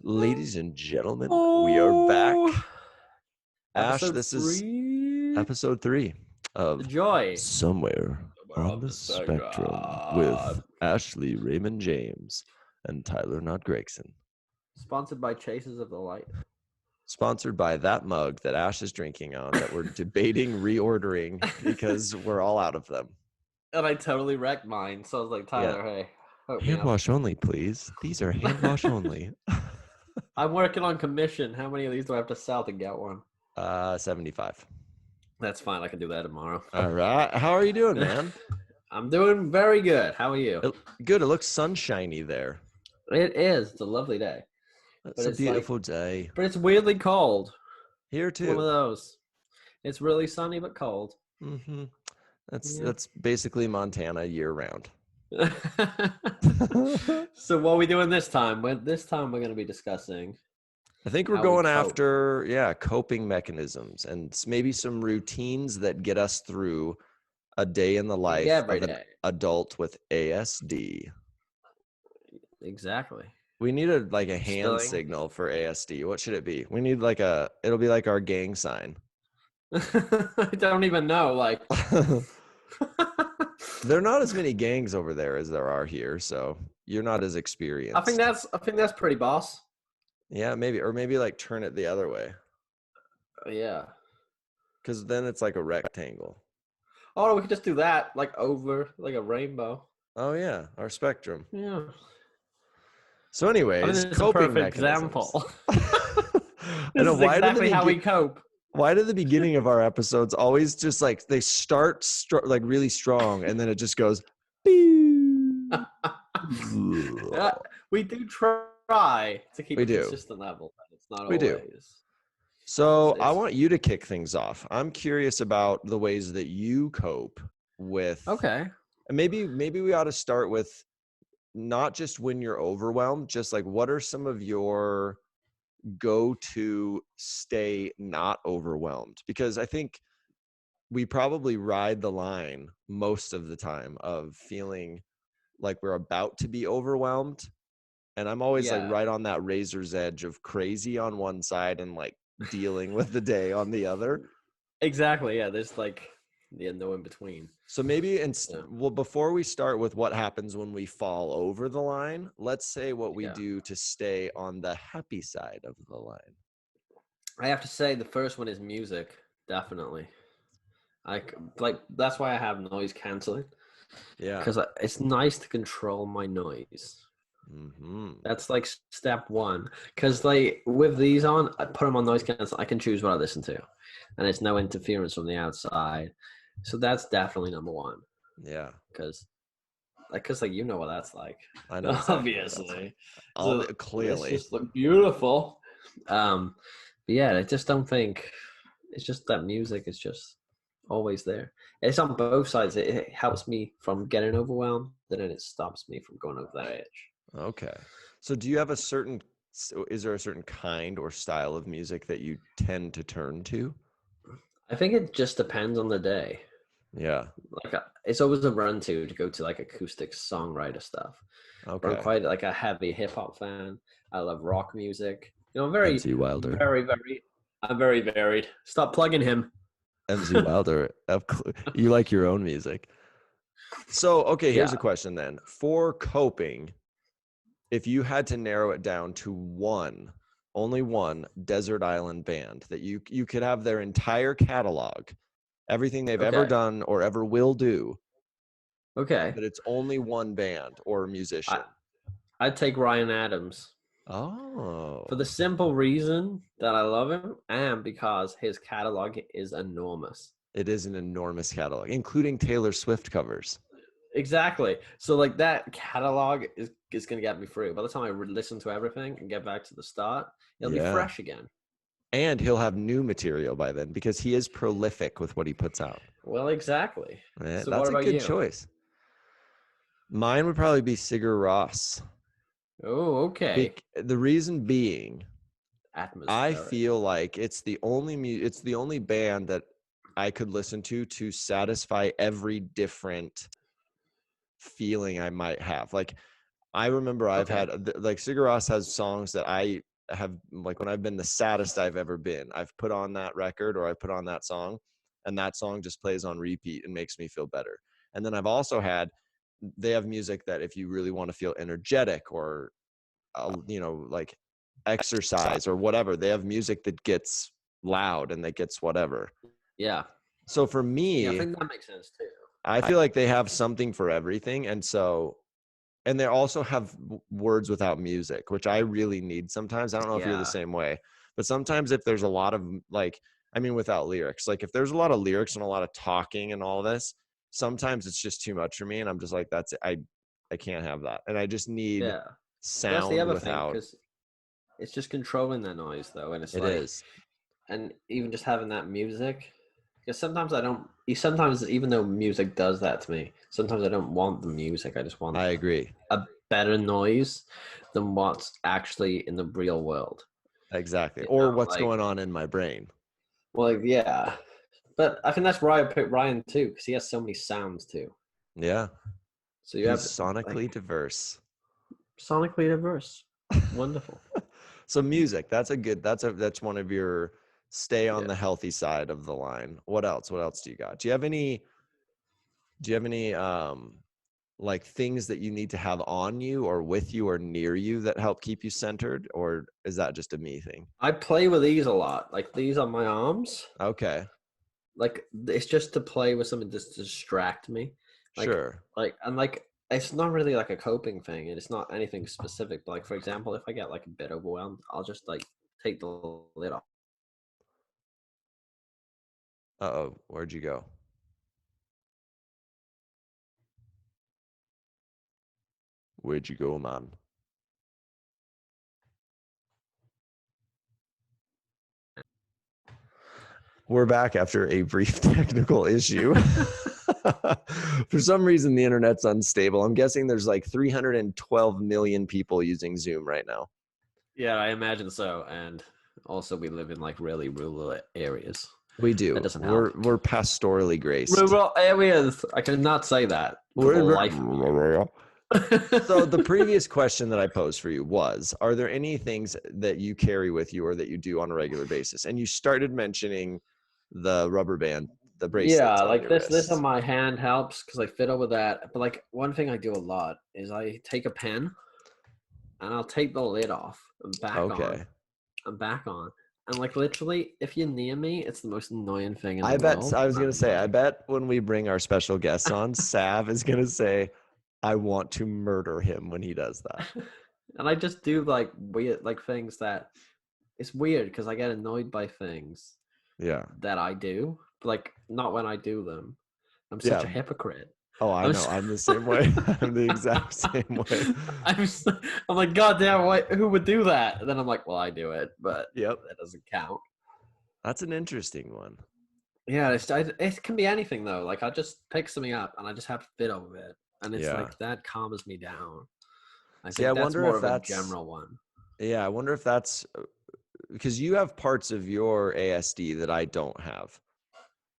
Ladies and gentlemen, we are back. Oh, Ash, episode this is 3. episode 3 The of Joy. Somewhere Somewhere on on the the Spectrum with Spectrum. Ashley Raymond James and Tyler Not Gregson. Sponsored by Chasers of the Light. Sponsored by that mug that Ash is drinking on that we're debating reordering because we're all out of them. And I totally wrecked mine. So I was like, Tyler, hey, hook me Hand up. wash only, please. These are hand wash only. I'm working on commission. How many of these do I have to sell to get one? 75. That's fine. I can do that tomorrow. All right. How are you doing, man? I'm doing very good. How are you? Good. It looks sunshiny there. It is. It's a lovely day. It's a beautiful day. But it's weirdly cold. Here It's one of too. those. It's really sunny but cold. Mm-hmm. That's basically Montana year round. So what are we doing this time? This time we're going to be discussing. I think we're how we going cope. after coping mechanisms and maybe some routines that get us through a day in the life of an adult with ASD. Exactly. We need a hand signal for ASD. What should it be? We need it'll be like our gang sign. I don't even know. Like, there are not as many gangs over there as there are here, so you're not as experienced. I think that's pretty boss. Yeah, maybe like turn it the other way. Yeah. Because then it's like a rectangle. Oh, we could just do that, like over, like a rainbow. Oh yeah, our spectrum. Yeah. So, anyways, coping example. I know, this is exactly how we cope. Why do the beginning of our episodes always just like they start like really strong and then it just goes? We do try to keep a consistent level, but it's not always. Do. So I want you to kick things off. I'm curious about the ways that you cope with. Okay. And maybe we ought to start with not just when you're overwhelmed, just like what are some of your go-to stay not overwhelmed? Because I think we probably ride the line most of the time of feeling like we're about to be overwhelmed. And I'm always like right on that razor's edge of crazy on one side and like dealing with the day on the other. Exactly. Yeah. There's like no in between. So maybe well, before we start with what happens when we fall over the line, let's say what we do to stay on the happy side of the line. I have to say the first one is music, definitely. That's why I have noise canceling. Yeah. Because it's nice to control my noise. Mm-hmm. That's like step one. Because like with these on, I put them on noise cancel. I can choose what I listen to, and it's no interference from the outside. So that's definitely number one. Yeah. Because you know what that's like. I know. Obviously. So clearly. It's just like beautiful. But yeah, I just don't think it's just that music is just always there. It's on both sides. It helps me from getting overwhelmed, and then it stops me from going over that edge. Okay. So is there a certain kind or style of music that you tend to turn to? I think it just depends on the day. Yeah. Like it's always a run to go to like acoustic songwriter stuff. Okay. I'm quite like a heavy hip hop fan. I love rock music. You know, I'm very MC Wilder. I'm very varied. Stop plugging him. MC Wilder. You like your own music. So, okay, here's a question then. For coping, if you had to narrow it down to only one desert island band that you could have their entire catalog, everything they've ever done or ever will do. Okay. But it's only one band or musician. I'd take Ryan Adams. Oh. For the simple reason that I love him and because his catalog is enormous. It is an enormous catalog, including Taylor Swift covers. Exactly. So like that catalog is going to get me through. By the time I listen to everything and get back to the start, it'll be fresh again. And he'll have new material by then because he is prolific with what he puts out. Well, exactly. Yeah, so that's a good choice. Mine would probably be Sigur Rós. Oh, okay. The reason being, atmospheric. I feel like it's the only band that I could listen to satisfy every different feeling I might have. Like I remember I've had like Sigur Rós has songs that I have, like when I've been the saddest I've ever been, I've put on that record or I put on that song, and that song just plays on repeat and makes me feel better. And then I've also had, they have music that if you really want to feel energetic or, you know, like exercise or whatever, they have music that gets loud and that gets whatever. Yeah. So for Yeah, I me, think that makes sense too. I feel like they have something for everything. And so, and they also have words without music, which I really need sometimes. I don't know if you're the Yeah. same way, but sometimes if there's a lot of like, I mean, without lyrics, like if there's a lot of lyrics and a lot of talking and all this, sometimes it's just too much for me. And I'm just like, that's it. I can't have that. And I just need Yeah. But that's the sound other thing, without. because it's just controlling the noise though, and it's It like, is. and even just having that music, because sometimes I don't. Sometimes even though music does that to me, sometimes I don't want the music. I just want I agree. a better noise than what's actually in the real world. Exactly. You Or know, what's like, going on in my brain. well, yeah. But I think that's why I picked Ryan too, because he has so many sounds too. Yeah. So you He's have sonically like diverse. sonically diverse. Wonderful. So music, that's one of your stay on Yeah. the healthy side of the line. What else? What else do you got? Do you have any like things that you need to have on you or with you or near you that help keep you centered, or is that just a me thing? I play with these a lot. Like these on my arms. Okay. Like it's just to play with something just to distract me. Like Sure. and like it's not really like a coping thing, and it's not anything specific. But like for example, if I get like a bit overwhelmed, I'll just like take the lid off. Uh-oh, where'd you go? Where'd you go, man? We're back after a brief technical issue. For some reason, the internet's unstable. I'm guessing there's like 312 million people using Zoom right now. Yeah, I imagine so. And also, we live in like really rural areas. We That do. doesn't help. We're pastorally graced. Rural areas. I cannot say that for the life of me. So the previous question that I posed for you was, are there any things that you carry with you or that you do on a regular basis? And you started mentioning the rubber band, the bracelets Yeah, on like your this on wrists. my hand helps because I fiddle with that. But like one thing I do a lot is I take a pen and I'll take the lid off and back on Okay. and back on. And like literally, if you're near me, it's the most annoying thing in the I bet, world. I was And going to I'm say, I like, bet when we bring our special guests on, Sav is going to say, I want to murder him when he does that. and I just do like weird like things that it's weird because I get annoyed by things Yeah. that I do, but like not when I do them. I'm such Yeah. a hypocrite. Oh, I I'm know. I'm the same way. I'm the exact same way. I'm like, God damn, who would do that? And then I'm like, well, I do it, but Yep. that doesn't count. That's an interesting one. Yeah, it can be anything though. Like I just pick something up and I just have to fiddle with it, and it's Yeah. like that calms me down. I See, I think that's wonder more if of a that's, general one. yeah, I wonder if that's because you have parts of your ASD that I don't have.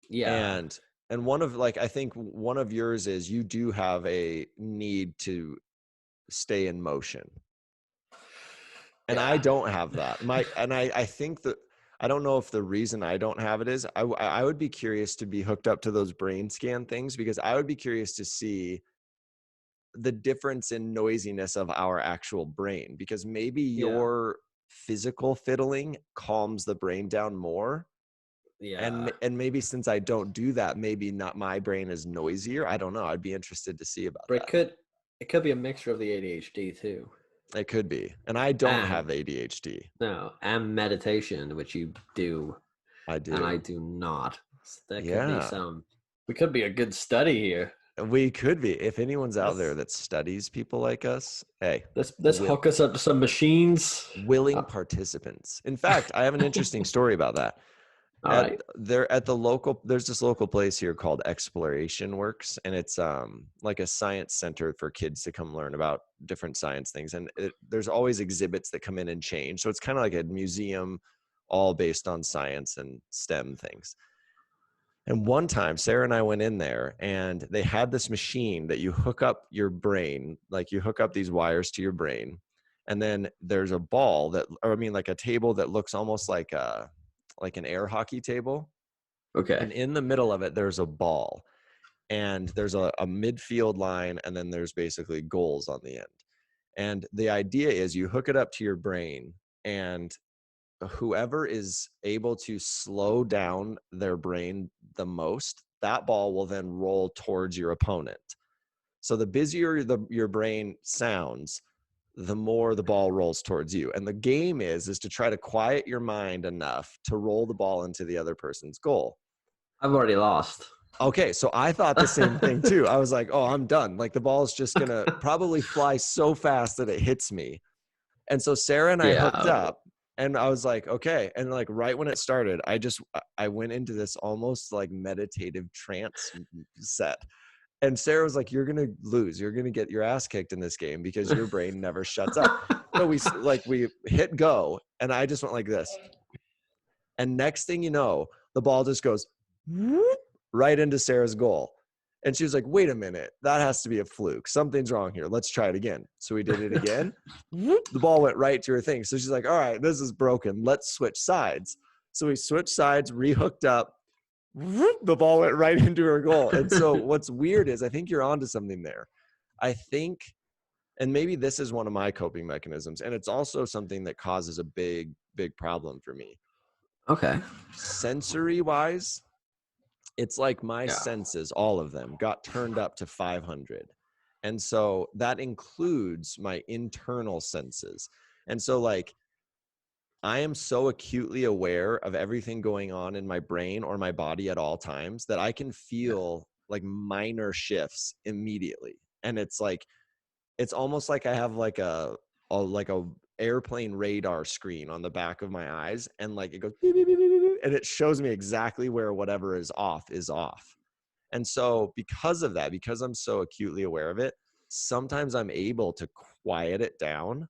Yeah, And one of like I think one of yours is you do have a need to stay in motion. And I yeah, don't have that. I think that I don't know if the reason I don't have it is I would be curious to be hooked up to those brain scan things because I would be curious to see the difference in noisiness of our actual brain because maybe yeah, your physical fiddling calms the brain down more yeah. and maybe since I don't do that, maybe not my brain is noisier. I don't know. I'd be interested to see about But that. it could be a mixture of the ADHD too, It could be. And I don't and have ADHD. no, and meditation, which you do, I and I do. do not. So there could be Yeah. some. We could be a good study here. We could be. If anyone's out there Let's that studies people like us, hey, let's hook us up to some machines. willing participants. In fact, I have an interesting story about that. All right. There's this local place here called Exploration Works, and it's like a science center for kids to come learn about different science things. And there's always exhibits that come in and change. So it's kind of like a museum, all based on science and STEM things. And one time, Sarah and I went in there, and they had this machine that you hook up your brain, like you hook up these wires to your brain, And then there's a ball like a table that looks almost like an air hockey table. Okay. And in the middle of it, there's a ball. And there's a midfield line, and then there's basically goals on the end. And the idea is you hook it up to your brain, and whoever is able to slow down their brain the most, that ball will then roll towards your opponent. So the busier your brain sounds, the more the ball rolls towards you. And the game is to try to quiet your mind enough to roll the ball into the other person's goal. I've already lost. Okay, so I thought the same thing too. I was like, oh, I'm done. Like the ball is just going to probably fly so fast that it hits me. And so Sarah and I hooked up, and I was like, okay. And like right when it started, I went into this almost like meditative trance set. And Sarah was like, you're going to lose. You're going to get your ass kicked in this game because your brain never shuts up. So we hit go, and I just went like this. And next thing you know, the ball just goes right into Sarah's goal. And she was like, wait a minute, that has to be a fluke. Something's wrong here. Let's try it again. So we did it again. The ball went right to her thing. So she's like, all right, this is broken. Let's switch sides. So we switched sides, rehooked up. The ball went right into her goal. And so what's weird is I think you're onto something there. I think, and maybe this is one of my coping mechanisms, and it's also something that causes a big, big problem for me. Okay. Sensory wise, it's like my senses, all of them, got turned up to 500. And so that includes my internal senses. And so like, I am so acutely aware of everything going on in my brain or my body at all times that I can feel like minor shifts immediately. And it's like, it's almost like I have like a airplane radar screen on the back of my eyes, and like it goes beep, beep, beep, beep, beep, and it shows me exactly where whatever is off. And so because of that, because I'm so acutely aware of it, sometimes I'm able to quiet it down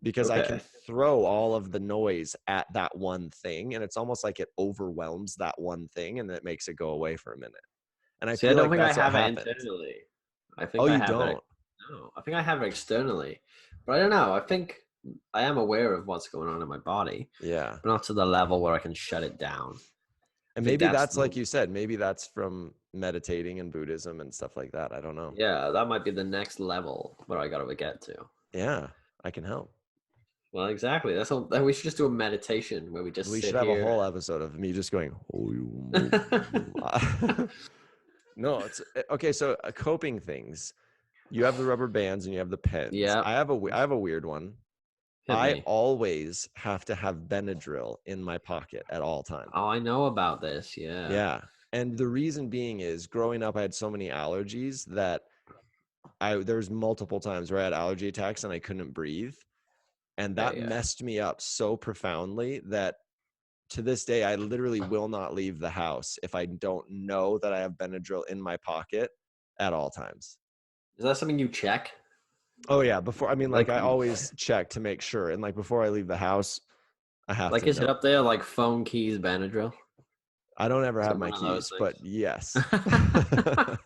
because I can throw all of the noise at that one thing, and it's almost like it overwhelms that one thing and it makes it go away for a minute. And I feel don't like think that's I have what it happens. internally. I think Oh, I you have don't? it. No, I think I have it externally, but I don't know. I think I am aware of what's going on in my body, Yeah. but not to the level where I can shut it down. And maybe that's like you said, maybe that's from meditating and Buddhism and stuff like that. I don't know. Yeah, that might be the next level where I gotta get to. Yeah, I can help. Well, exactly. That's all. We should just do a meditation where we just We sit should have here. a whole episode of me just going. No, it's okay. So coping things. You have the rubber bands and you have the pens. Yeah. I have a weird one. I always have to have Benadryl in my pocket at all times. Oh, I know about this. Yeah. Yeah. And the reason being is growing up, I had so many allergies that there's multiple times where I had allergy attacks and I couldn't breathe. And that messed me up so profoundly that to this day, I literally will not leave the house if I don't know that I have Benadryl in my pocket at all times. Is that something you check? Oh yeah. Before, I mean, like I always check to make sure. And like before I leave the house, I have to is it up there like phone, keys, Benadryl? I don't ever have my keys, but yes. I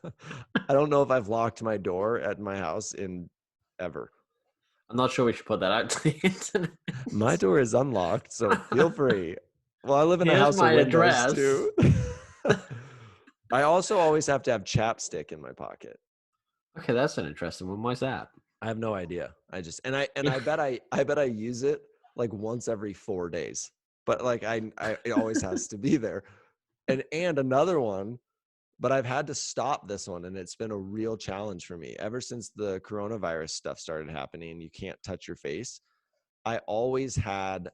don't know if I've locked my door at my house in ever. I'm not sure we should put that out to the internet. My door is unlocked, so feel free. Well, I live in a house of windows too. I also always have to have chapstick in my pocket. Okay, that's an interesting one. Why's that? I have no idea. I bet I use it like once every 4 days. But like it always has to be there. And another one, but I've had to stop this one, and it's been a real challenge for me ever since the coronavirus stuff started happening. You can't touch your face. I always had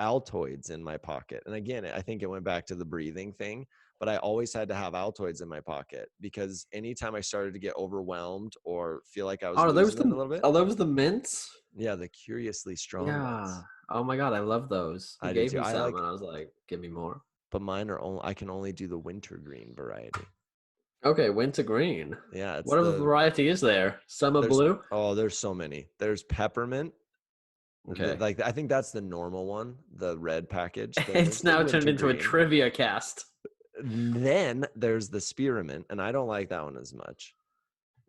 Altoids in my pocket. And again, I think it went back to the breathing thing, but I always had to have Altoids in my pocket because anytime I started to get overwhelmed or feel like I was losing it a little bit. Are those the mints? Yeah, the curiously strong ones. Oh my God, I love those. I gave me some and I was like, give me more. But mine I can only do the wintergreen variety. Okay, wintergreen. Yeah. What other variety is there? Summer blue? Oh, there's so many. There's peppermint. Okay. Like I think that's the normal one, the red package. It's now turned into a trivia cast. Then there's the spearmint, and I don't like that one as much.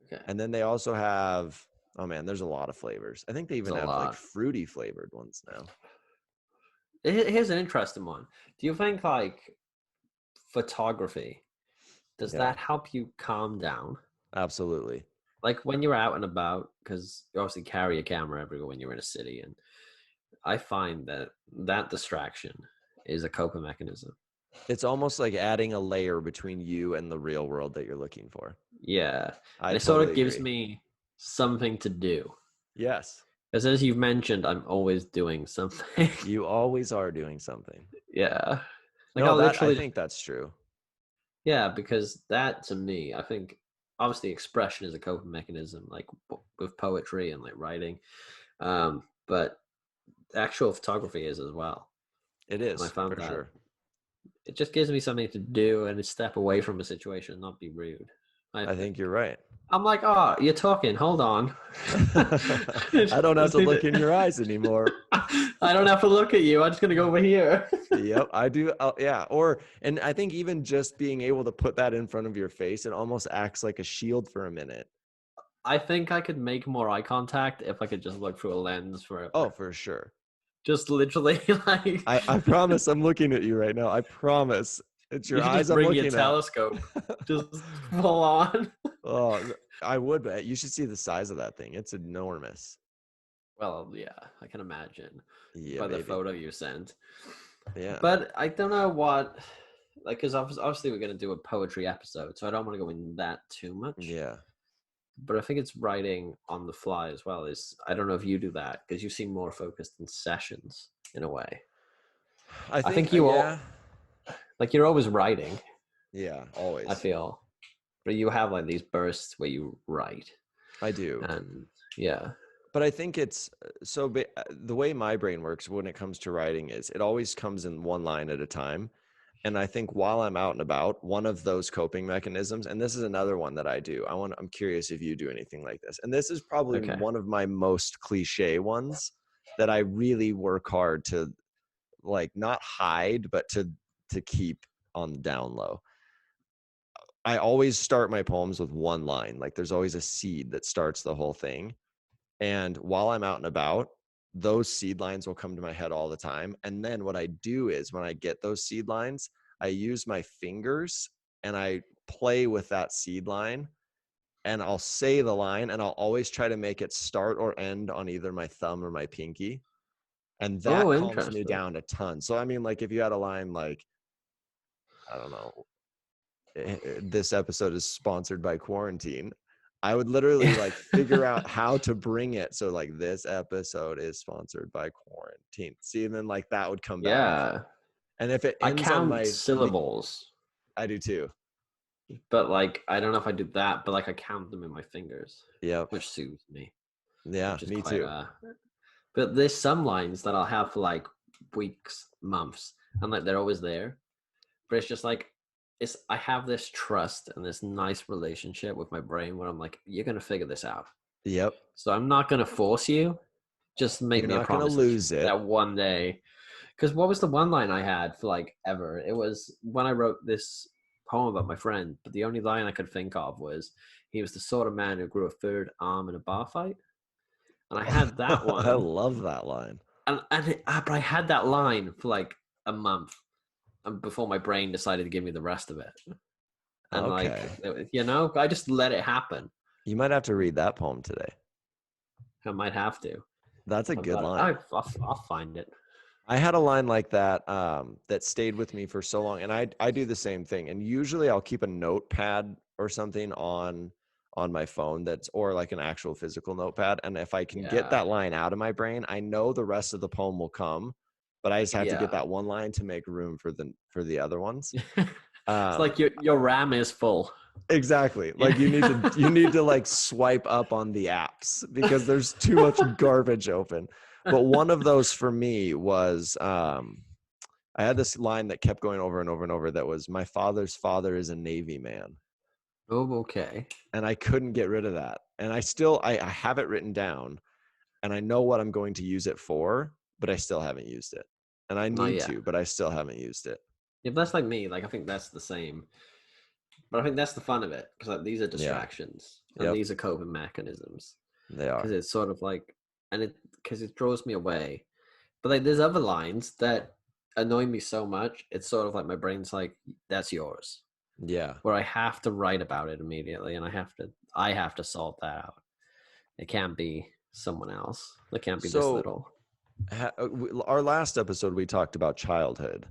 Okay. And then they also have Oh man, there's a lot of flavors. I think they It's even a have like lot. fruity flavored ones now. Here's an interesting one. Do you think like photography, does Yeah, that help you calm down? absolutely. Like when you're out and about, because you obviously carry a camera everywhere when you're in a city, and I find that that distraction is a coping mechanism. It's almost like adding a layer between you and the real world that you're looking for. Yeah. I And it sort totally of gives agree. me something to do. Yes, Because as you've mentioned, I'm always doing something. you always are doing something. Yeah. Like No, I'll that I literally, think that's true. yeah, because that to me, I think obviously expression is a coping mechanism, like with poetry and like writing. But actual photography is as well. It And I is found for that sure. it just gives me something to do and to step away from a situation and not be rude. I I think. think you're right. I'm like, oh, you're talking. Hold on. I don't have Just to need look to- in your eyes anymore. I don't have to look at you. I'm just gonna go over here. Yep, I do. Yeah, and I think even just being able to put that in front of your face, it almost acts like a shield for a minute. I think I could make more eye contact if I could just look through a lens Oh, forever. for sure. Just literally, like I promise I'm looking at you right now. I promise. It's you your could just eyes I'm bring your looking at. telescope, just full on. Oh, I would, but you should see the size of that thing. It's enormous. Well, yeah, I can imagine Yeah, by the baby. photo you sent. Yeah. But I don't know what, like, because obviously we're gonna do a poetry episode, so I don't want to go in that too much. Yeah. But I think it's writing on the fly as well. Is I don't know if you do that because you seem more focused in sessions in a way. I I think, think you all yeah. like you're always writing. Yeah, I always. feel, but you have like these bursts where you write, I do. and yeah, But I think it's the way my brain works when it comes to writing is it always comes in one line at a time. And I think while I'm out and about, one of those coping mechanisms, and this is another one that I do. I'm curious if you do anything like this. And this is probably okay, one of my most cliche ones that I really work hard to like not hide, but to keep on the down low. I always start my poems with one line. Like there's always a seed that starts the whole thing. And while I'm out and about, those seed lines will come to my head all the time. And then what I do is when I get those seed lines, I use my fingers and I play with that seed line and I'll say the line and I'll always try to make it start or end on either my thumb or my pinky. And that oh, calms me interesting, down a ton. So, I mean, like if you had a line like, I don't know, this episode is sponsored by quarantine. I would literally like figure out how to bring it. So like this episode is sponsored by quarantine. See, and then like that would come back. yeah. And if it I ends on count my, syllables, I do too. but like I don't know if I do that, but like I count them in my fingers, Yep. which soothes me, Yeah, which is me quite too. But there's some lines that I'll have for like weeks, months, and like they're always there. But it's just like it's I have this trust and this nice relationship with my brain where I'm like, you're gonna figure this out. Yep. So I'm not gonna force you. Just make You're me a not going to promise lose it. that one day. Because what was the one line I had for like ever? It was when I wrote this poem about my friend, but the only line I could think of was he was the sort of man who grew a third arm in a bar fight. And I had that I one, love that line. but I had that line for like a month, and before my brain decided to give me the rest of it. And like, Okay. I just let it happen. You might have to read that poem today. I might have to. That's a I've good got it. line. I'll find it. I had a line like that that stayed with me for so long, and I do the same thing. And usually, I'll keep a notepad or something on my phone that's or like an actual physical notepad. And if I can get Yeah, that line out of my brain, I know the rest of the poem will come, but I just have to get yeah. that one line to make room for the other ones. It's like your RAM is full. Exactly. Like you need to like swipe up on the apps because there's too much garbage open. But one of those for me was I had this line that kept going over and over and over that was my father's father is a Navy man. Oh, okay. And I couldn't get rid of that. And I have it written down and I know what I'm going to use it for, but I still haven't used it. And I Not need yet. to, but I still haven't used it. If that's like me, like I think that's the same. But I think that's the fun of it because like these are Yeah. distractions and Yep. these are coping mechanisms. They because are. it's sort of like, and it because it draws me away. But like, there's other lines that annoy me so much. It's sort of like my brain's like, "That's yours," Yeah. where I have to write about it immediately, and I have to sort that out. It can't be someone else. It can't be this So little. our last episode we talked about childhood.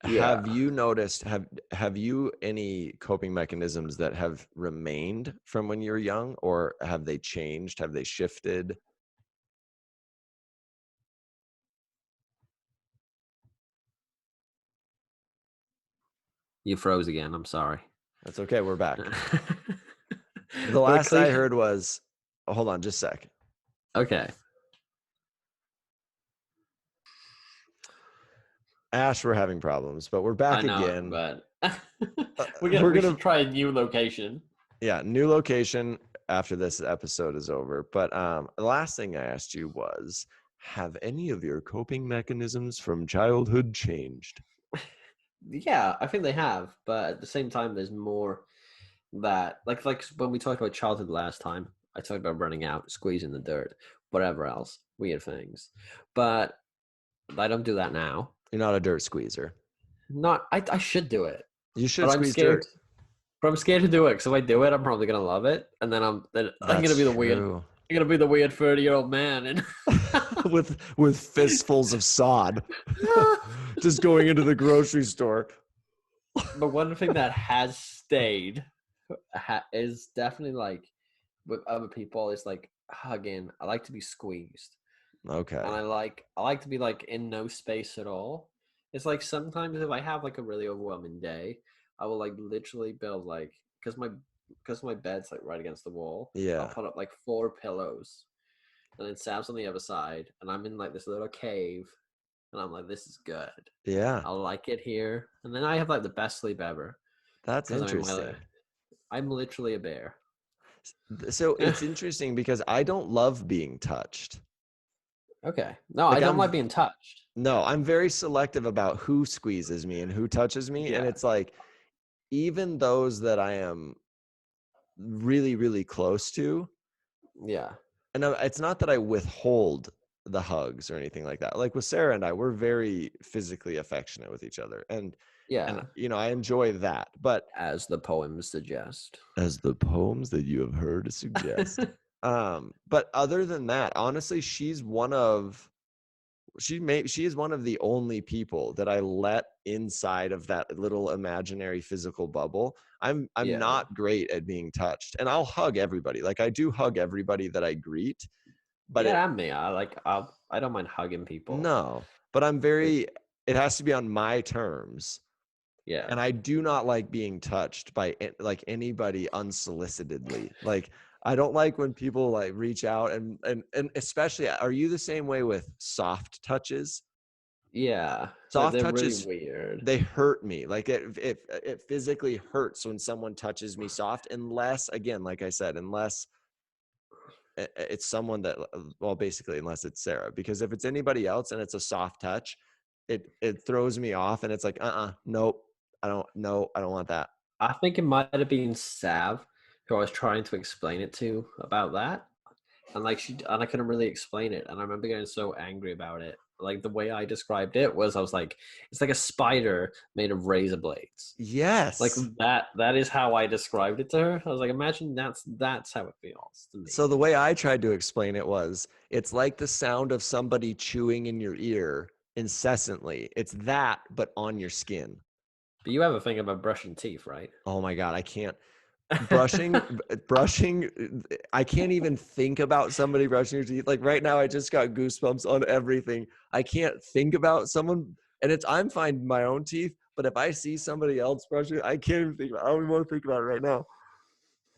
Yeah. Have you noticed, have you any coping mechanisms that have remained from when you were young, or have they changed? Have they shifted? You froze again. I'm sorry. That's okay. We're back. The But a last I cliche. heard was, oh, hold on just a sec. Okay. Ash, we're having problems, but we're I back know, again. but Uh, we're we should gonna, try a new location. yeah, new location after this episode is over. But the last thing I asked you was, have any of your coping mechanisms from childhood changed? Yeah, I think they have, but at the same time, there's more that like when we talked about childhood last time, I talked about running out, squeezing the dirt, whatever else, weird things. But I don't do that now. You're not a dirt squeezer. Not I should do it, You but should I'm squeeze scared. dirt. But I'm scared to do it because if I do it, I'm probably gonna love it, and then I'm gonna That's be the weird. true. I'm gonna be the weird 30-year-old man, and with fistfuls of sod, just going into the grocery store. but one thing that has stayed is definitely like with other people is like hugging. I like to be squeezed, Okay. and I like to be like in no space at all. It's like sometimes if I have like a really overwhelming day, I will like literally build like because my bed's like right against the wall. I'll Yeah. put up like 4 pillows, and then Sam's on the other side, and I'm in like this little cave, and I'm like, this is good. Yeah. I like it here, and then I have like the best sleep ever That's because interesting. I'm literally a bear. So it's interesting because I don't love being touched. Okay. No, I Like don't like being touched. I'm very selective about who squeezes me and who touches me. And Yeah. it's like, even those that I am really, really close to, Yeah. and it's not that I withhold the hugs or anything like that. Like with Sarah and I, we're very physically affectionate with each other. And Yeah. I enjoy that. But As the poems suggest. as the poems that you have heard suggest. But other than that, honestly, she is one of the only people that I let inside of that little imaginary physical bubble. I'm Yeah. not great at being touched, and I'll hug everybody. Like I do hug everybody that I greet, but Yeah, I'm me. I don't mind hugging people. but I'm It, very, it has to be on my terms. yeah. And I do not like being touched by like anybody unsolicitedly. Like I don't like when people like reach out and especially, are you the same way with soft touches? Yeah. Soft They're really touches, weird. they hurt me. Like it physically hurts when someone touches me soft, unless, again, like I said, unless it's someone that, well, basically unless it's Sarah, because if it's anybody else and it's a soft touch, it throws me off, and it's like, nope, I don't want that. I think it might have been Sav who I was trying to explain it to about that. And I couldn't really explain it. And I remember getting so angry about it. Like the way I described it was I was like, it's like a spider made of razor blades. Like Yes. that is how I described it to her. I was like, imagine that's how it feels to me. So the way I tried to explain it was, it's like the sound of somebody chewing in your ear incessantly. It's that, but on your skin. But you have a thing about brushing teeth, right? Oh my God, I can't. Brushing, I can't even think about somebody brushing your teeth. Like right now, I just got goosebumps on everything. I can't think about someone, and I'm fine my own teeth, but if I see somebody else brushing, I can't even think about it. I don't even want to think about it right now.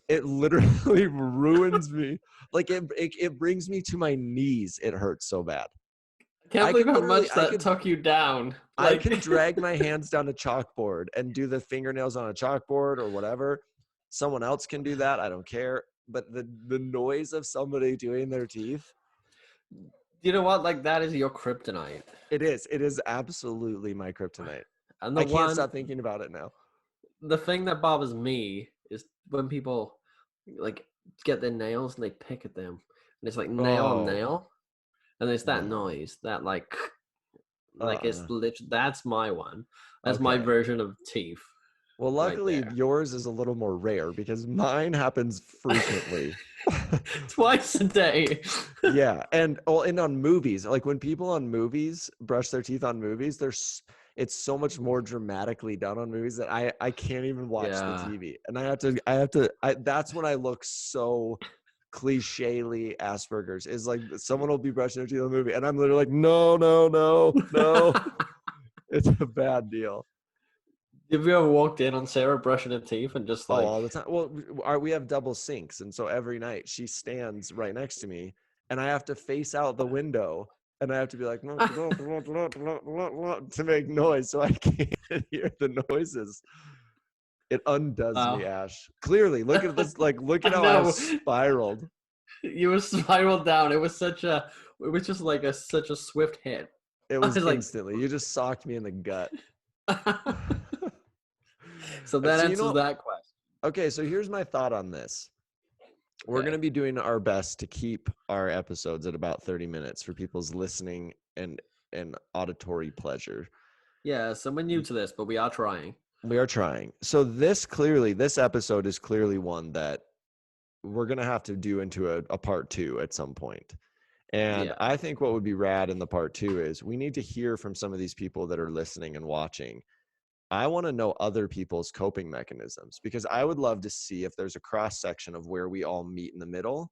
It literally ruins me. Like it brings me to my knees. It hurts so bad. I can't I believe can how literally, much that took you down. I Like can drag my hands down a chalkboard and do the fingernails on a chalkboard or whatever. Someone else can do that. I don't care. But the noise of somebody doing their teeth, you know what? Like that is your kryptonite. it is. It is absolutely my kryptonite. And I can't stop thinking about it now. the thing that bothers me is when people like get their nails and they pick at them, and it's like nail on Oh, nail, and there's that no. noise that like it's Uh-uh. literally that's my one. That's my Okay. version of teeth Well, right luckily there. yours is a little more rare because mine happens frequently. Twice a day. Yeah, and on movies, like when people on movies brush their teeth on movies, it's so much more dramatically done on movies that I can't even watch the Yeah. TV, and that's when I look so clichély Asperger's is like someone will be brushing their teeth on the movie, and I'm literally like, no, no, no, no, it's a bad deal. Have you ever walked in on Sarah brushing her teeth and just Oh, like, all the time. Well, we have double sinks, and so every night she stands right next to me, and I have to face out the window, and I have to be like to make noise, so I can't hear the noises. It undoes me, wow. Ash. Clearly, look at this. Like, look at I how I have know spiraled. you were spiraled down. It was just like such a swift hit. It I was was like, instantly. You just socked me in the gut. so that So you answers know, that question. okay. So here's my thought on this. We're going to Okay. be doing our best to keep our episodes at about 30 minutes for people's listening and auditory pleasure. Yeah, so we're new to this, but we are trying. We are trying. So this episode is clearly one that we're going to have to do into a part 2 at some point. And Yeah. I think what would be rad in the part 2 is we need to hear from some of these people that are listening and watching. I want to know other people's coping mechanisms because I would love to see if there's a cross section of where we all meet in the middle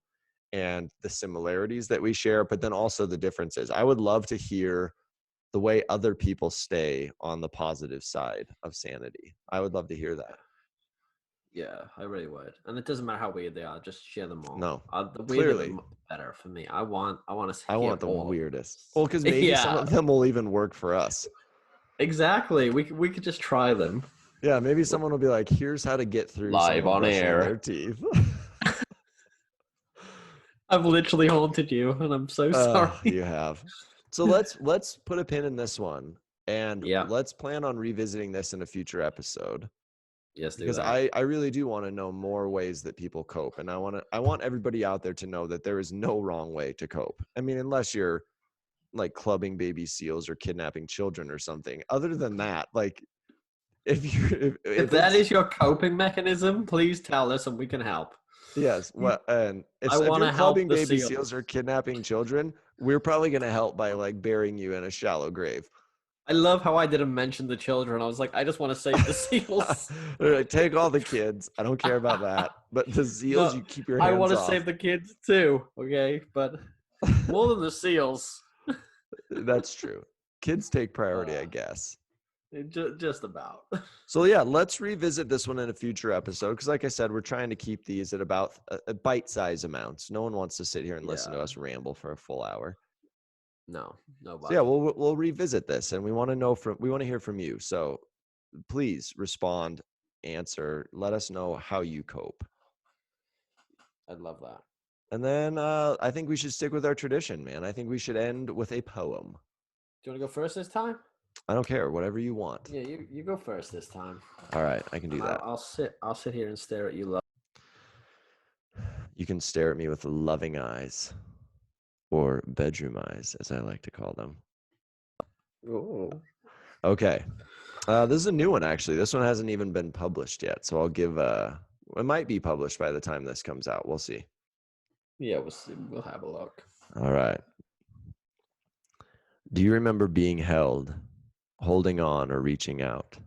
and the similarities that we share, but then also the differences. I would love to hear the way other people stay on the positive side of sanity. I would love to hear that. Yeah, I really would. And it doesn't matter how weird they are, just share them all. No, The weirder the clearly, better for me. I want to I hear want the all of weirdest. Well, because them. maybe some Yeah, of them will even work for us. exactly. We could just try them Yeah, maybe someone will be like, here's how to get through live someone on brushing their air. teeth. I've literally haunted you, and I'm so sorry. You have. So let's put a pin in this one and Yeah, let's plan on revisiting this in a future episode yes, do because that. I really do want to know more ways that people cope, and I want everybody out there to know that there is no wrong way to cope. I mean, unless you're like clubbing baby seals or kidnapping children or something. Other than that, like if you're If if that it's is your coping mechanism, please tell us, and we can help. yes, what and I if want you're to help clubbing the baby seal. seals or kidnapping children, we're probably gonna help by like burying you in a shallow grave. I love how I didn't mention the children. I was like, I just want to save the seals. They're like, take all the kids. I don't care about that. But the seals, No, you keep your I want hands to off. save the kids too. Okay, but more than the seals. That's true. Kids take priority, I Uh, guess. just about. So yeah, let's revisit this one in a future episode because, like I said, we're trying to keep these at about bite-size amounts. No one wants to sit here and listen to Yeah. us ramble for a full hour. No, So yeah, nobody. we'll revisit this, and we want to hear from you. So please respond, answer, let us know how you cope. I'd love that. And then I think we should stick with our tradition, man. I think we should end with a poem. Do you want to go first this time? I don't care, whatever you want. Yeah, you go first this time. All right, I can do that. I'll sit here and stare at you. Love. You can stare at me with loving eyes, or bedroom eyes, as I like to call them. Oh. Okay, this is a new one actually. This one hasn't even been published yet, so I'll give. It might be published by the time this comes out. We'll see. Yeah, we'll see. We'll have a look. All right. Do you remember being held, holding on, or reaching out?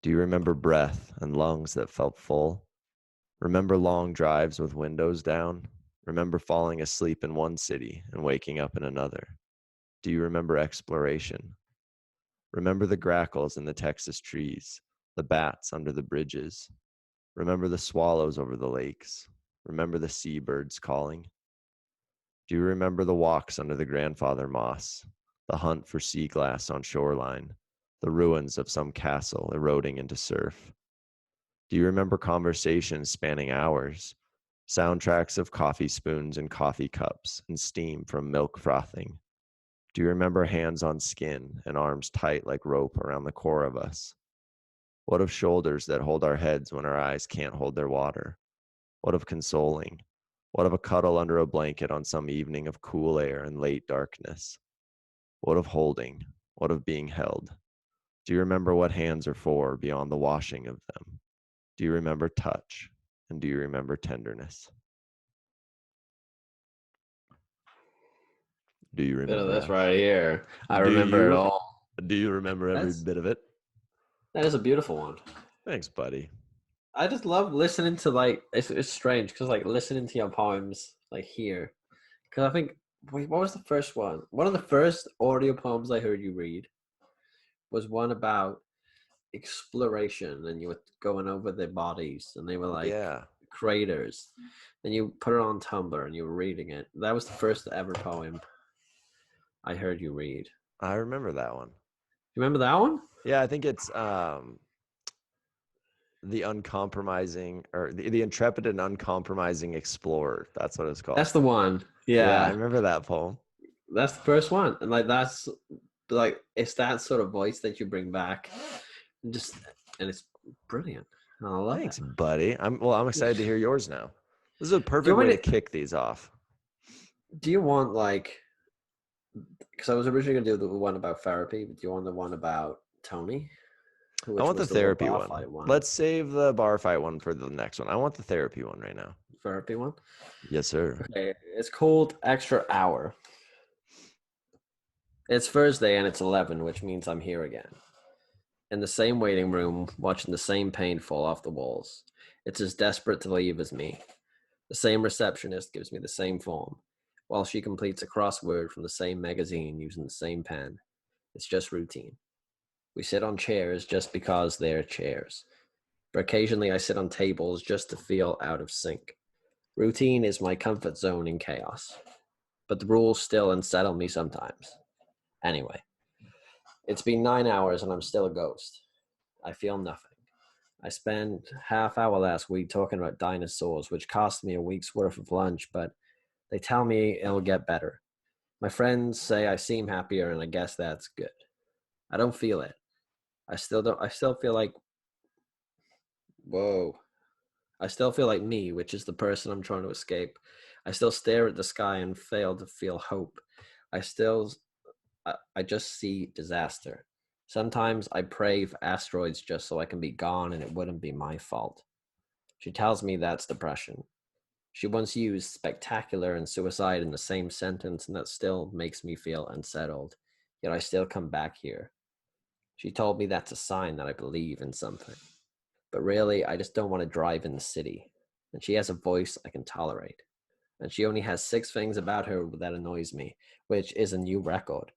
Do you remember breath and lungs that felt full? Remember long drives with windows down? Remember falling asleep in one city and waking up in another? Do you remember exploration? Remember the grackles in the Texas trees, the bats under the bridges? Remember the swallows over the lakes? Remember the seabirds calling? Do you remember the walks under the grandfather moss, the hunt for sea glass on shoreline, the ruins of some castle eroding into surf? Do you remember conversations spanning hours, soundtracks of coffee spoons and coffee cups and steam from milk frothing? Do you remember hands on skin and arms tight like rope around the core of us? What of shoulders that hold our heads when our eyes can't hold their water? What of consoling? What of a cuddle under a blanket on some evening of cool air and late darkness? What of holding? What of being held? Do you remember what hands are for beyond the washing of them? Do you remember touch? And do you remember tenderness? Do you Bit of remember this that? right here. I Do remember it you? all. Do you remember every bit of it? That is a beautiful one. Thanks, buddy. I just love listening to like it's strange because like listening to your poems like here because I think wait, what was the first one? One of the first audio poems I heard you read was one about exploration, and you were going over their bodies, and they were like Yeah. craters. And you put it on Tumblr, and you were reading it. That was the first ever poem I heard you read. I remember that one. You remember that one? Yeah, I think it's the uncompromising, or the intrepid and uncompromising explorer. That's what it's called. That's the one. Yeah, I Yeah, remember that poem. that's the first one, and like that's like it's that sort of voice that you bring back, and just and it's brilliant. I love Thanks, it. buddy. I'm excited to hear yours now. This is a Do perfect you want way me to to- kick these off. Do you want like? Because I was originally gonna do the one about therapy, but do you want the one about Tony? I want the Was little therapy bar one. fight one. Let's save the bar fight one for the next one. I want the therapy one right now. Therapy one. Yes, sir. Okay, it's called Extra Hour. It's Thursday and it's 11, which means I'm here again. In the same waiting room, watching the same paint fall off the walls. It's as desperate to leave as me. The same receptionist gives me the same form, while she completes a crossword from the same magazine using the same pen. It's just routine. We sit on chairs just because they're chairs. But occasionally I sit on tables just to feel out of sync. Routine is my comfort zone in chaos. But the rules still unsettle me sometimes. Anyway, it's been 9 hours and I'm still a ghost. I feel nothing. I spent half hour last week talking about dinosaurs, which cost me a week's worth of lunch, but they tell me it'll get better. My friends say I seem happier, and I guess that's good. I don't feel it. I still feel like whoa. I still feel like me, which is the person I'm trying to escape. I still stare at the sky and fail to feel hope. I still I just see disaster. Sometimes I pray for asteroids just so I can be gone and it wouldn't be my fault. She tells me that's depression. She once used spectacular and suicide in the same sentence, and that still makes me feel unsettled. Yet I still come back here. She told me that's a sign that I believe in something. But really, I just don't want to drive in the city. And she has a voice I can tolerate. And she only has 6 things about her that annoys me, which is a new record.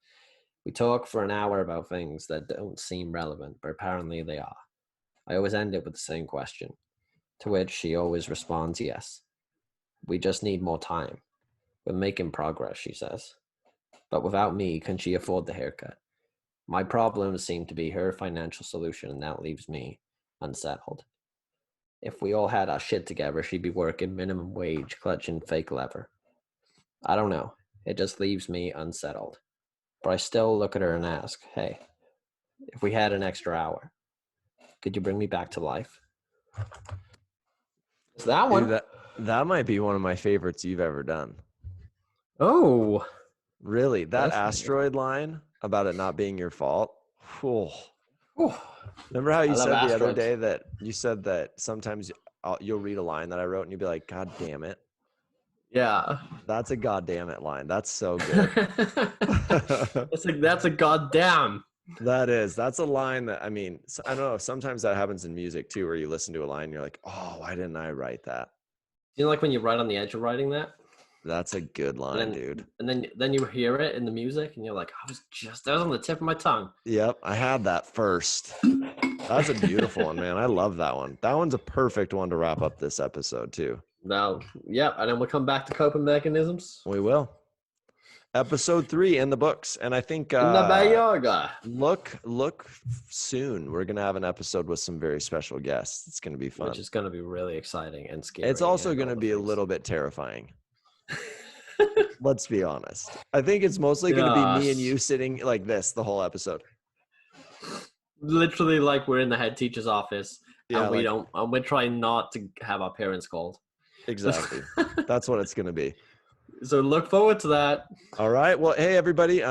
We talk for an hour about things that don't seem relevant, but apparently they are. I always end it with the same question, to which she always responds yes. We just need more time. We're making progress, she says. But without me, can she afford the haircut? My problems seem to be her financial solution, and that leaves me unsettled. If we all had our shit together, she'd be working minimum wage, clutching fake leather. I don't know. It just leaves me unsettled. But I still look at her and ask, hey, if we had an extra hour, could you bring me back to life? It's that one. Dude, that might be one of my favorites you've ever done. Oh. Really? That That's nice. asteroid line about it not being your fault? Whew. Whew. Remember how you I love said the other asteroids. day that you said that sometimes you'll read a line that I wrote and you'll be like, God damn it. Yeah. That's a God damn it line. That's so good. It's like, that's a goddamn. That's a line that, I mean, I don't know. Sometimes that happens in music too, where you listen to a line and you're like, oh, why didn't I write that? You know, like when you're right on the edge of writing that? That's a good line, And dude. then you hear it in the music and you're like, that was on the tip of my tongue. Yep. I had that first. That's a beautiful one, man. I love that one. That one's a perfect one to wrap up this episode too. Now, yep, and then we'll come back to coping mechanisms. We will. Episode 3 in the books. And I think In the Bayoga. look soon. We're gonna have an episode with some very special guests. It's gonna be fun. Which is gonna be really exciting and scary. It's also and gonna all the be a things. little bit terrifying. Let's be honest. I think it's mostly gonna be me and you sitting like this the whole episode. Literally like we're in the head teacher's office Yeah, and like, we're trying not to have our parents called. Exactly. That's what it's going to be. So look forward to that. All right. Well, hey, everybody.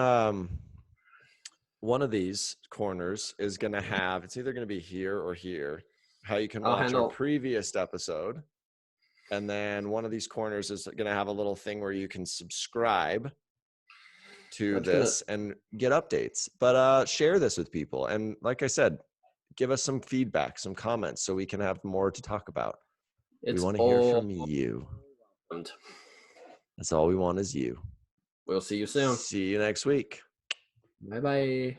One of these corners is going to have, it's either going to be here or here, how you can I'll watch our handle. previous episode. And then one of these corners is going to have a little thing where you can subscribe to this and get updates. But share this with people. And like I said, give us some feedback, some comments, so we can have more to talk about. We want to hear from you. That's all we want is you. We'll see you soon. See you next week. Bye-bye.